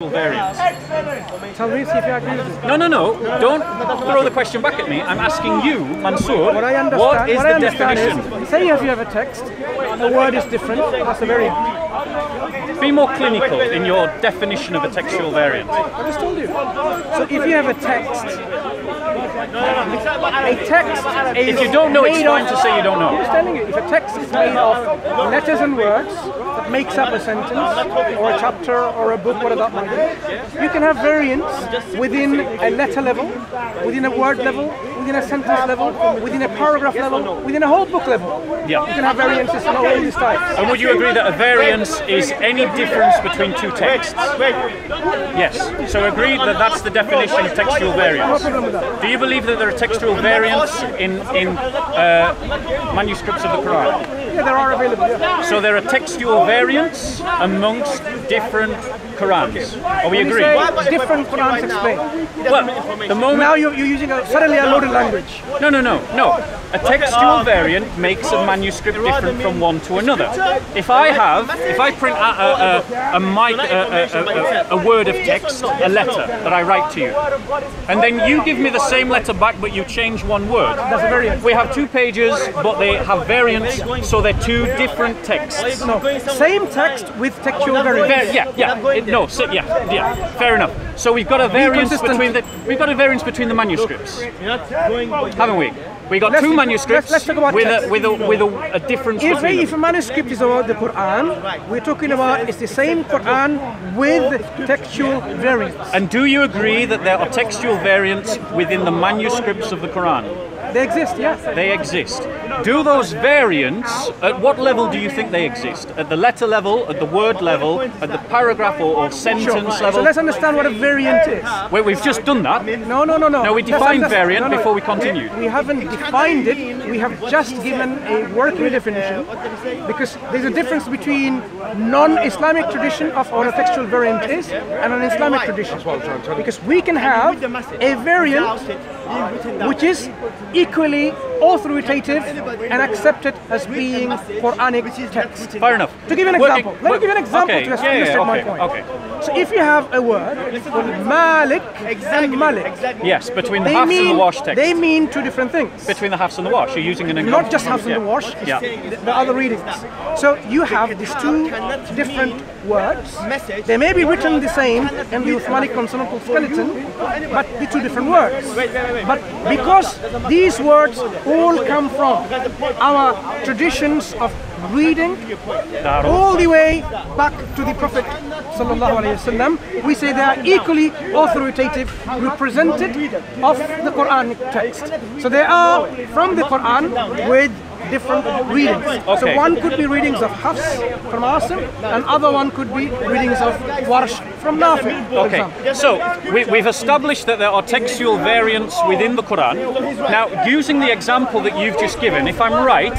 variants. Tell me, see if you agree with this. No. Don't throw the question back at me. I'm asking you, Mansur, What I understand, what is the understand definition? is, say if you have a text, the word is different, that's a variant. Be more clinical in your definition of a textual variant. I just told you. So if you have a text is If you don't know, it's made fine of, to say you don't know. I'm just telling you, if a text is made of letters and words that makes up a sentence or a chapter or a book, whatever that might be, you can have variants within a letter level, within a word level, within a sentence level, within a paragraph level, within a whole book level. Yeah. You can have variances in all these types. And would you agree that a variance is any difference between two texts? Yes. So agreed that that's the definition of textual No variance. problem with that. Do you believe that there are textual variants in manuscripts of the Quran? Yeah, there are available, yeah. So there are textual variants amongst different Qurans. Are we When you agree? say different Qurans explain. Well, the moment Now you're using suddenly a loaded language. No. A textual variant makes a manuscript different from one to another. If I print a word of text, a letter that I write to you, and then you give me the same letter back, but you change one word. That's a variant. We have 2 pages, but they have variants, so they're 2 different texts. No, same text with textual variants. Fair enough. So we've got a variance consistent. between the manuscripts, haven't we? We got 2 manuscripts let's talk about with text. a difference If between a them. manuscript is about the Quran, we're talking about it's the same Quran with textual variants. And do you agree that there are textual variants within the manuscripts of the Quran? They exist, yeah. They exist. Do those variants, at what level do you think they exist? At the letter level, at the word level, at the paragraph or sentence So level? let's understand what a variant is. Wait, we've just done that. No. No, we defined variant before we continued. We haven't defined it. We have just given a working definition because there's a difference between non-Islamic tradition of what a textual variant is and an Islamic tradition. Because we can have a variant which is equally authoritative and accepted as being Quranic text. Fair enough. To give an example, let me give you an example to illustrate my point. Okay. So if you have a word called Malik and Malik, Yes, between the hafs and the wash text. they mean 2 different things. Between the hafs and the wash, you're using an example. Not just hafs and the wash, it's Yeah. the other readings. So you have these 2 different words. They may be written the same in the Uthmanic consonantal skeleton, but the 2 different words. But because these words all come from our traditions of reading all the way back to the Prophet sallallahu alaihi wasallam, we say they are equally authoritative, representative of the Quranic text. So they are from the Quran with different readings. So Okay. one could be readings of Hafs from Asim, and other one could be readings of Warsh from Nafi, for Okay, example. so we've established that there are textual variants within the Quran. Now, using the example that you've just given, if I'm right,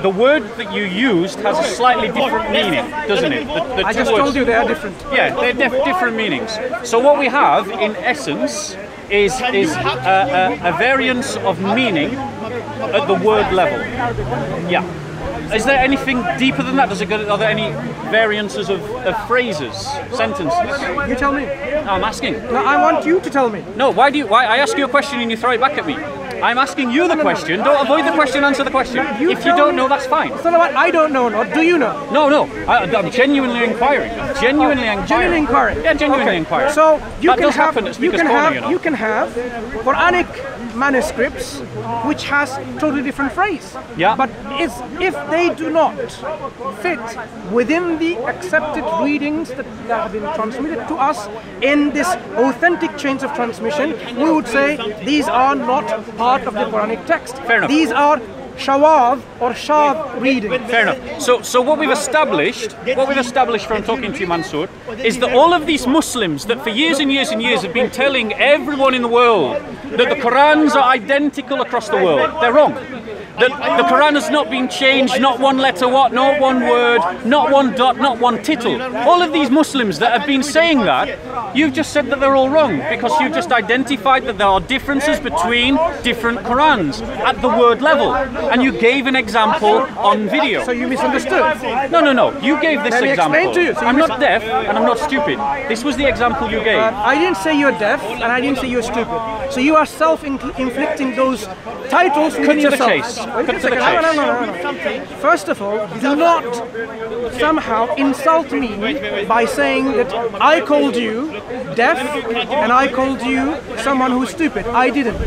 the word that you used has a slightly different meaning, doesn't it? The I two just words. told you they are different. Yeah, they're different meanings. So what we have, in essence, is a variance of meaning at the word level. Yeah. Is there anything deeper than that? Are there any variances of phrases, sentences? You tell me. I'm asking. No, I want you to tell me. No, why I ask you a question and you throw it back at me? I'm asking you the question. Don't avoid the question, answer the question. If you tell don't me. know, that's fine. It's not about I don't know, or do you know? No. I'm genuinely inquiring. Genuinely inquiring. Genuinely inquiring. Yeah, genuinely Okay. inquiring. So you That can does have happen at you Speaker's can Corner, have you know. you can have Quranic manuscripts which has totally different phrase. Yeah. But if they do not fit within the accepted readings that have been transmitted to us in this authentic chains of transmission, we would say these are not part of the Quranic text. Fair enough. These are shawad or shad reading. Fair enough. So what we've established from talking to you, Mansur, is that all of these Muslims that for years and years and years have been telling everyone in the world that the Qurans are identical across the world, they're wrong. The Quran has not been changed, not one letter, not one word, not one dot, not one tittle. All of these Muslims that have been saying that, you've just said that they're all wrong because you've just identified that there are differences between different Qurans at the word level. And you gave an example on video. So you misunderstood? No. You gave this example. Explain to you. So I'm not deaf and I'm not stupid. This was the example you gave. I didn't say you're deaf and I didn't say you're stupid. So you are self-inflicting those titles with yourself. Cut to the chase. No. First of all, do not somehow insult me by saying that I called you deaf and I called you someone who's stupid. I didn't.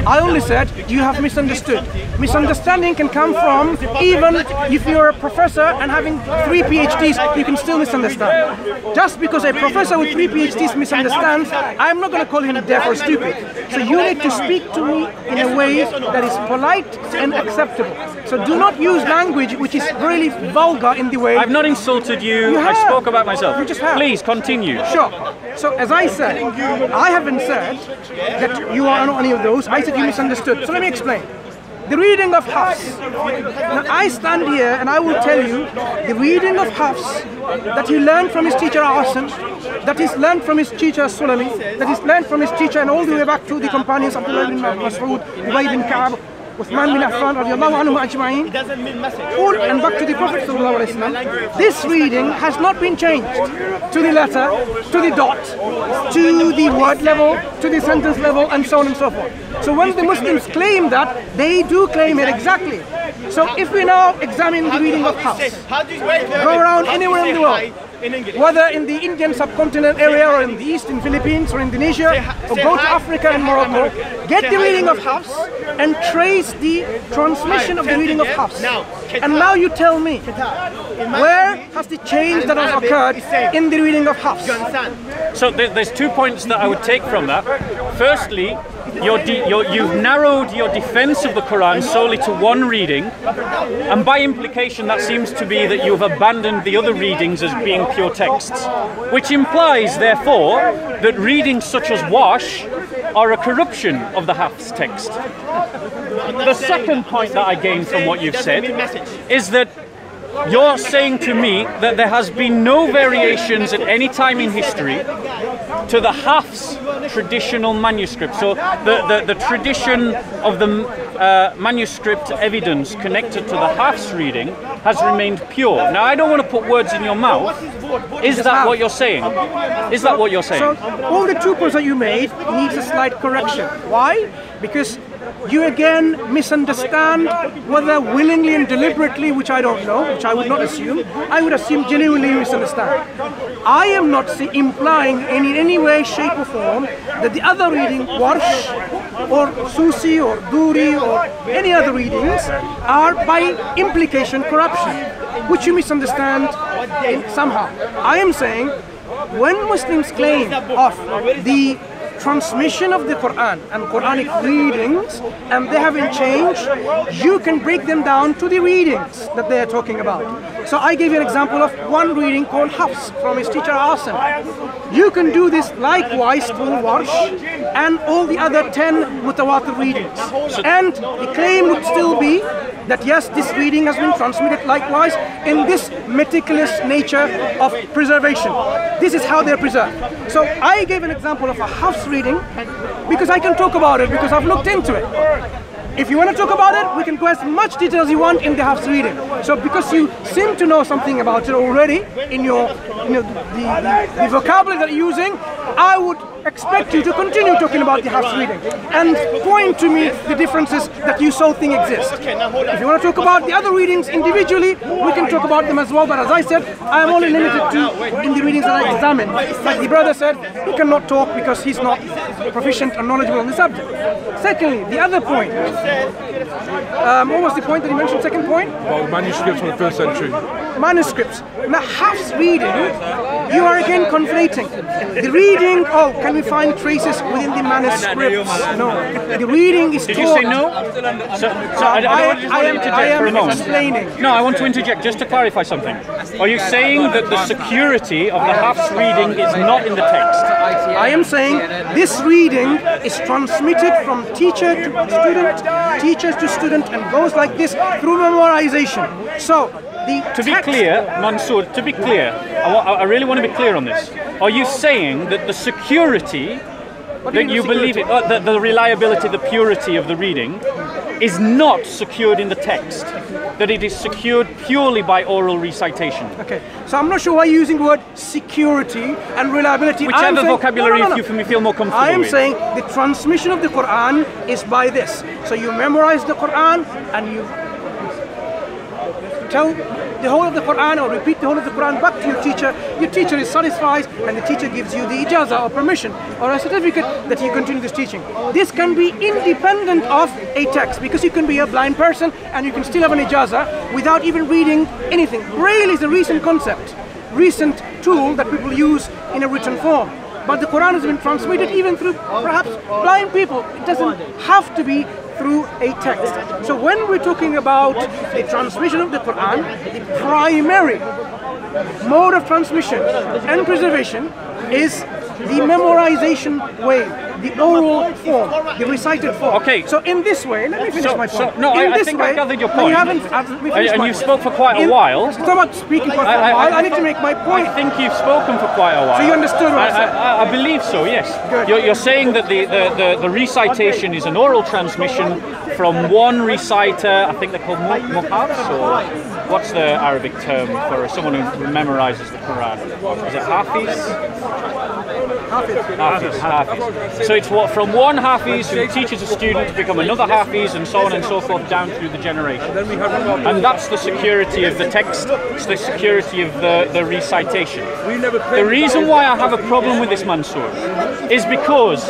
I only said you have misunderstood. Misunderstanding can come from even if you're a professor and having 3 PhDs, you can still misunderstand. Just because a professor with 3 PhDs misunderstands, I'm not going to call him deaf or stupid. So you need to speak to me in a way that is polite and acceptable. So do not use language which is really vulgar in the way. I've not insulted you. I spoke about myself. You just have. Please continue. Sure. So as I said, I haven't said that you are on any of those. I said you misunderstood. So let me explain. The reading of Hafs. Now I stand here and I will tell you the reading of Hafs that he learned from his teacher Asim, that he's learned from his teacher Sulami, that he's learned from his teacher and all the way back to the companions of Abdullah bin Mas'ud, Ubay bin Ka'ab, Uthman bin Affan radiallahu anhu ajma'in, all and back to the Prophet sallallahu alaihi wasallam. This reading has not been changed to the letter, to the dot, to the word level, to the sentence level, and so on and so forth. So when the Muslims claim that, they do claim it exactly. So if we now examine the reading of Hafs, go around anywhere in the world, whether in the Indian subcontinent area or in the East, in Philippines or Indonesia, or go to Africa and Morocco, get the reading of Hafs and trace the transmission of the reading of Hafs. And now you tell me, where has the change that has occurred in the reading of Hafs? So there's 2 points that I would take from that. Firstly, you've narrowed your defense of the Quran solely to one reading, and by implication that seems to be that you've abandoned the other readings as being pure texts, which implies therefore that readings such as Wash are a corruption of the Hafs text. The second point that I gained from what you've said is that you're saying to me that there has been no variations at any time in history to the Hafs traditional manuscript. So the tradition of the manuscript evidence connected to the Hafs reading has remained pure. Now, I don't want to put words in your mouth. Is that what you're saying? Is that what you're saying? So all the 2 points that you made needs a slight correction. Why? Because you again misunderstand, whether willingly and deliberately, which I don't know, which I would not assume. I would assume genuinely misunderstand. I am not implying in any way, shape or form that the other reading, Warsh or Susi or Duri or any other readings are by implication corruption, which you misunderstand somehow. I am saying when Muslims claim of the transmission of the Quran and Quranic readings and they haven't changed, you can break them down to the readings that they are talking about. So I gave you an example of one reading called Hafs from his teacher Asim. You can do this likewise to Warsh and all the other 10 mutawatir readings. And the claim would still be that yes, this reading has been transmitted likewise in this meticulous nature of preservation. This is how they're preserved. So I gave an example of a Hafs reading because I can talk about it because I've looked into it. If you want to talk about it, we can go as much detail as you want in the Hafs reading. So because you seem to know something about it already in your, the vocabulary that you're using, I would expect you to continue talking about the Hafs reading and point to me the differences that you so think exist. If you want to talk about the other readings individually, we can talk about them as well, but as I said, I am only limited to in the readings that I examined. Like the brother said, he cannot talk because he's not proficient and knowledgeable on the subject. Secondly, the other point, what was the point that he mentioned, second point? Well, manuscripts from the 1st century. Manuscripts. Now, Hafs reading, you are again conflating. The reading, oh, can we find traces within the manuscripts? No. The reading is taught. Did you say no? I am explaining. No, I want to interject just to clarify something. Are you saying that the security of the Hafs reading is not in the text? I am saying this reading is transmitted from teacher to student, teacher to student, and goes like this through memorization. So, to be clear, Mansur, to be clear, I really want to be clear on this. Are you saying that the security, that you believe it, the reliability, the purity of the reading is not secured in the text? That it is secured purely by oral recitation? Okay, so I'm not sure why you're using the word security and reliability. Whichever vocabulary you feel more comfortable I am with. saying the transmission of the Quran is by this. So you memorize the Quran and you tell the whole of the Quran or repeat the whole of the Quran back to your teacher. Your teacher is satisfied and the teacher gives you the ijazah or permission or a certificate that you continue this teaching. This can be independent of a text because you can be a blind person and you can still have an ijazah without even reading anything. Braille is a recent concept, recent tool that people use in a written form. But the Quran has been transmitted even through perhaps blind people. It doesn't have to be through a text. So when we're talking about the transmission of the Quran, the primary mode of transmission and preservation is the memorization way, the oral form, the recited form. Okay. So in this way, let me finish my point. I think I gathered your point. And you spoke for quite a while. It's not about speaking for quite a while. I need to make my point. I think you've spoken for quite a while. So you understood what I said? I believe so, yes. Good. You're saying that the recitation is an oral transmission from one reciter, I think they're called muqabs, or what's the Arabic term for someone who memorizes the Quran? Is it hafiz? Hafiz. So it's from one hafiz who teaches a student to become another hafiz, and so on and so forth down through the generations. And that's the security of the text, it's the security of the recitation. The reason why I have a problem with this, Mansur, is because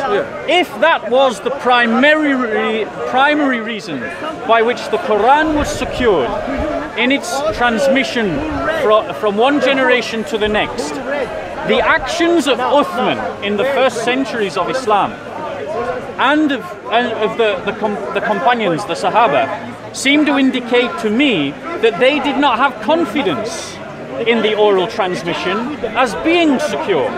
if that was the primary reason by which the Quran was secured in its transmission from one generation to the next, the actions of Uthman in the first centuries of Islam and of the companions, the Sahaba, seem to indicate to me that they did not have confidence in the oral transmission as being secure.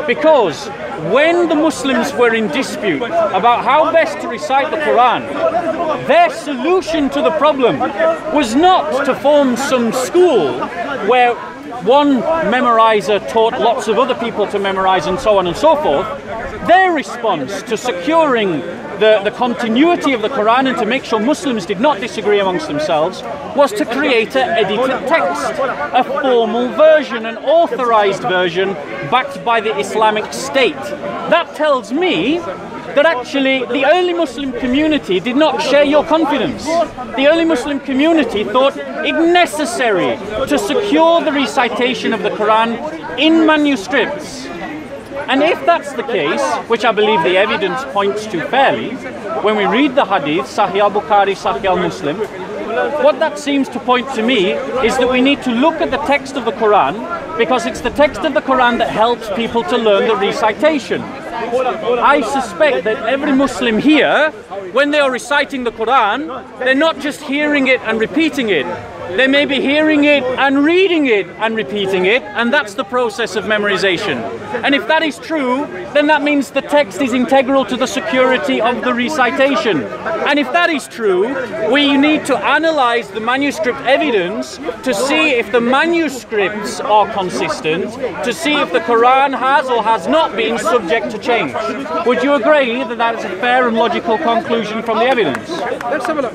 Because when the Muslims were in dispute about how best to recite the Quran, their solution to the problem was not to form some school where one memorizer taught lots of other people to memorize and so on and so forth. Their response to securing the continuity of the Quran and to make sure Muslims did not disagree amongst themselves was to create an edited text, a formal version, an authorized version backed by the Islamic State. That tells me that actually the early Muslim community did not share your confidence. The early Muslim community thought it necessary to secure the recitation of the Quran in manuscripts. And if that's the case, which I believe the evidence points to fairly, when we read the hadith, Sahih al-Bukhari, Sahih al-Muslim, what that seems to point to me is that we need to look at the text of the Quran, because it's the text of the Quran that helps people to learn the recitation. I suspect that every Muslim here, when they are reciting the Quran, they're not just hearing it and repeating it. They may be hearing it and reading it and repeating it, and that's the process of memorization. And if that is true, then that means the text is integral to the security of the recitation. And if that is true, we need to analyze the manuscript evidence to see if the manuscripts are consistent, to see if the Quran has or has not been subject to change. Would you agree that that is a fair and logical conclusion from the evidence? Let's have a look.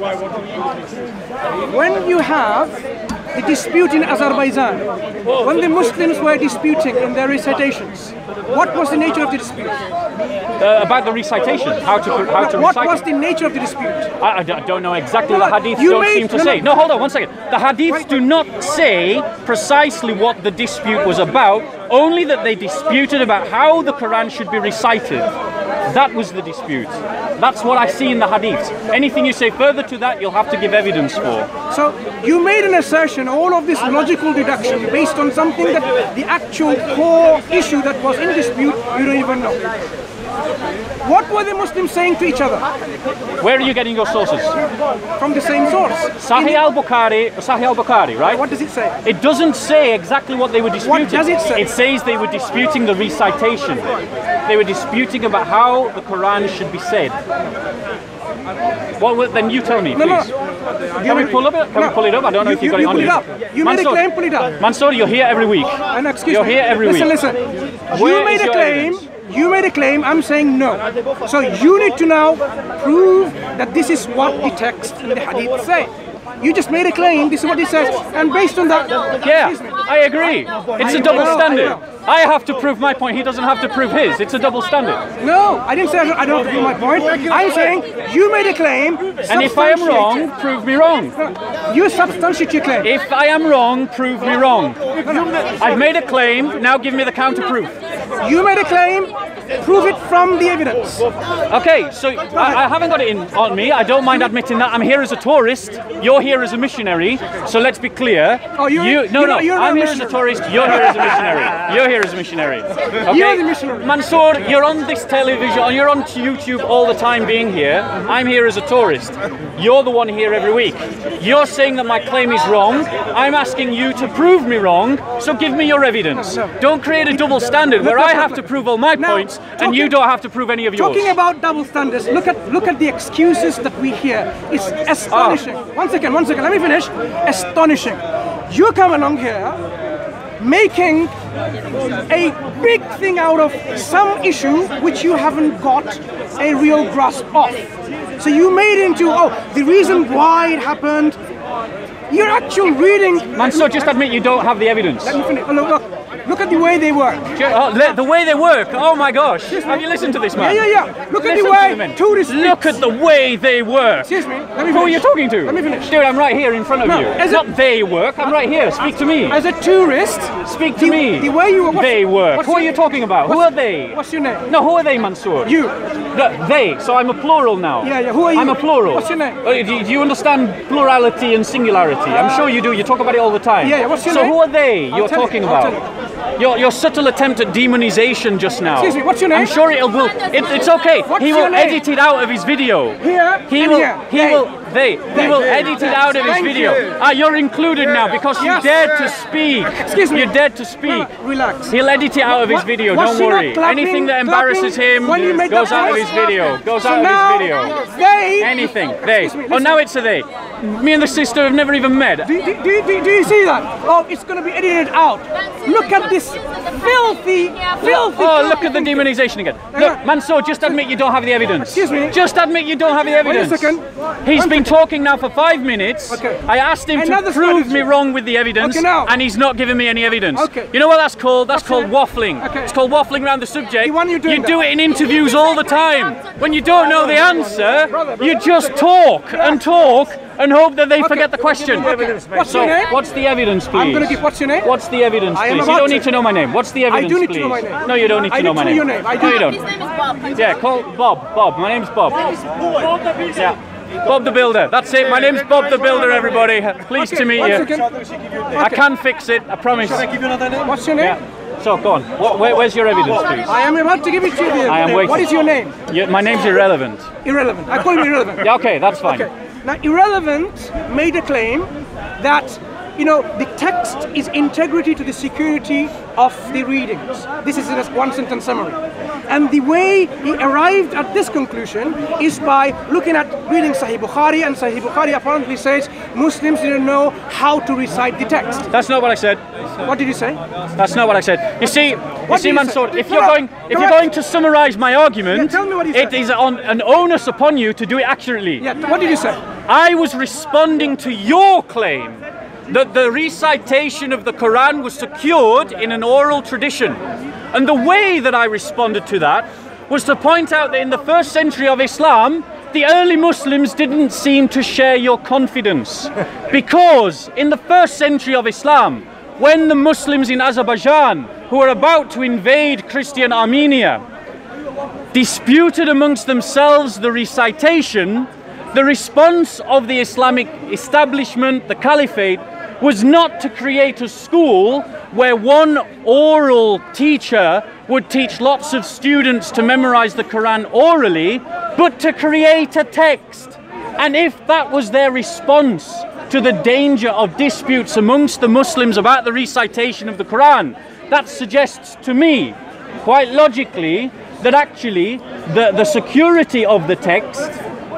When you have the dispute in Azerbaijan, when the Muslims were disputing in their recitations, what was the nature of the dispute? About the recitation, how to recite. What was the nature of the dispute? I don't know exactly. The hadiths don't seem to say. No, hold on one second. The hadiths do not say precisely what the dispute was about, only that they disputed about how the Quran should be recited. That was the dispute. That's what I see in the hadith. Anything you say further to that, you'll have to give evidence for. So you made an assertion, all of this logical deduction based on something that the actual core issue that was in dispute, you don't even know. What were the Muslims saying to each other? Where are you getting your sources? From the same source. Sahih al-Bukhari, right? What does it say? It doesn't say exactly what they were disputing. What does it say? It says they were disputing the recitation. They were disputing about how the Quran should be said. Well, then you tell me, please. No. Can we pull it up? Can we pull it up? I don't know if you got it on you. You made a claim, pull it up. Mansur, you're here every week. You're here every week. Listen. You made a claim. You made a claim, I'm saying no. So you need to now prove that this is what the text in the hadith say. You just made a claim, this is what it says, and based on that... Yeah, I agree. It's a double standard. I have to prove my point, he doesn't have to prove his. It's a double standard. No, I didn't say I don't have to prove my point. I'm saying you made a claim... And if I am wrong, prove me wrong. You substantiate your claim. If I am wrong, prove me wrong. I've made a claim, now give me the counter proof. You made a claim, prove it from the evidence. Okay, so I haven't got it on me. I don't mind admitting that. I'm here as a tourist. You're here as a missionary. So let's be clear. Oh, I'm here as a tourist. You're here as a missionary. You're here as a missionary. Okay? You're the missionary. Mansur, you're on this television. You're on YouTube all the time being here. I'm here as a tourist. You're the one here every week. You're saying that my claim is wrong. I'm asking you to prove me wrong. So give me your evidence. Don't create a double standard where I have to prove all my points and you don't have to prove any of yours. Talking about double standards, look at the excuses that we hear. It's astonishing. One second, let me finish. Astonishing. You come along here making a big thing out of some issue which you haven't got a real grasp of. So you made into, the reason why it happened. Your actual reading... Mansur, just admit you don't have the evidence. Let me finish. Look at the way they work. The way they work. Oh my gosh. Have you listened to this man? Yeah. Look at the way tourists... Look at the way they work. Excuse me. Let me finish. Who are you talking to? Let me finish. Dude, I'm right here in front of you. Not they work. I'm right here. Speak to me. As a tourist... Speak to me. The way you... They work. Who are you talking about? Who are they? What's your name? No, who are they, Mansur? You. They. So I'm a plural now. Yeah. Who are you? I'm a plural. What's your name? Do you understand plurality and singularity? I'm sure you do. You talk about it all the time. Yeah. What's your name? So who are they you're talking about? Your subtle attempt at demonization just now. Excuse me, what's your name? I'm sure it's okay. He will edit it out of his video. He will edit it out of his video. You're included now because you dared to speak. Excuse me. You dared to speak. Relax. He'll edit it out of his video, don't worry. Anything that embarrasses him goes out of his video. Goes out of his video. Anything. They. Oh, now it's a they. Me and the sister have never even met. Do you see that? Oh, it's going to be edited out. Look at this filthy. Oh, look at the demonization again. Look, Mansur, just admit you don't have the evidence. Excuse me. Just admit you don't have the evidence. Wait a second. He's been talking now for 5 minutes. Okay. I asked him to prove me wrong with the evidence, and he's not giving me any evidence. Okay. You know what that's called? That's called waffling. Okay. It's called waffling around the subject. You do it in interviews all the time. When you don't know the answer, you just talk and hope that they forget the question. What's your name? What's the evidence, please? I'm going to give. What's your name? What's the evidence, please? You don't need to know my name. What's the evidence, I do need please? to know my name. No, you don't need to know my name. Your name. No, you don't. His name is Bob. Yeah, call Bob. Bob. My name's Bob. Yeah. Bob the Builder. That's it. My name's Bob the Builder, everybody. Pleased to meet you. I can fix it. I promise. Can I give you another name? What's your name? Yeah. So, go on. Where's your evidence, please? I am about to give it to you. I am waiting. What is your name? My name's Irrelevant. Irrelevant. I call you Irrelevant. Yeah, okay, that's fine. Okay. Now, Irrelevant made a claim that, the text is integrity to the security of the readings. This is a one-sentence summary. And the way he arrived at this conclusion is by looking at reading Sahih Bukhari, and Sahih Bukhari apparently says Muslims didn't know how to recite the text. That's not what I said. What did you say? That's not what I said. You see, Mansur, if you're going to summarize my argument, tell me what you said. it is an onus upon you to do it accurately. Yeah, what did you say? I was responding to your claim that the recitation of the Quran was secured in an oral tradition. And the way that I responded to that was to point out that in the 1st century of Islam, the early Muslims didn't seem to share your confidence. Because in the 1st century of Islam, when the Muslims in Azerbaijan, who were about to invade Christian Armenia, disputed amongst themselves the recitation, the response of the Islamic establishment, the caliphate, was not to create a school where one oral teacher would teach lots of students to memorize the Quran orally, but to create a text. And if that was their response to the danger of disputes amongst the Muslims about the recitation of the Quran, that suggests to me, quite logically, that actually the security of the text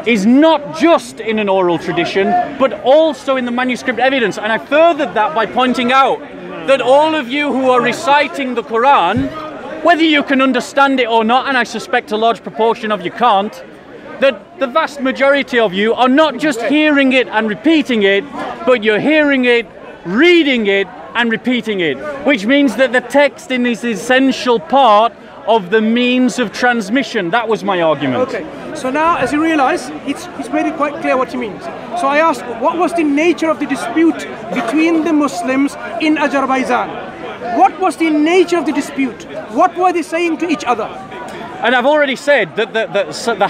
is not just in an oral tradition, but also in the manuscript evidence. And I furthered that by pointing out that all of you who are reciting the Quran, whether you can understand it or not, and I suspect a large proportion of you can't, that the vast majority of you are not just hearing it and repeating it, but you're hearing it, reading it, and repeating it, which means that the text is an essential part of the means of transmission. That was my argument. Okay, so now as you realize, it's made it quite clear what he means. So I asked, what was the nature of the dispute between the Muslims in Azerbaijan? What was the nature of the dispute? What were they saying to each other? And I've already said that the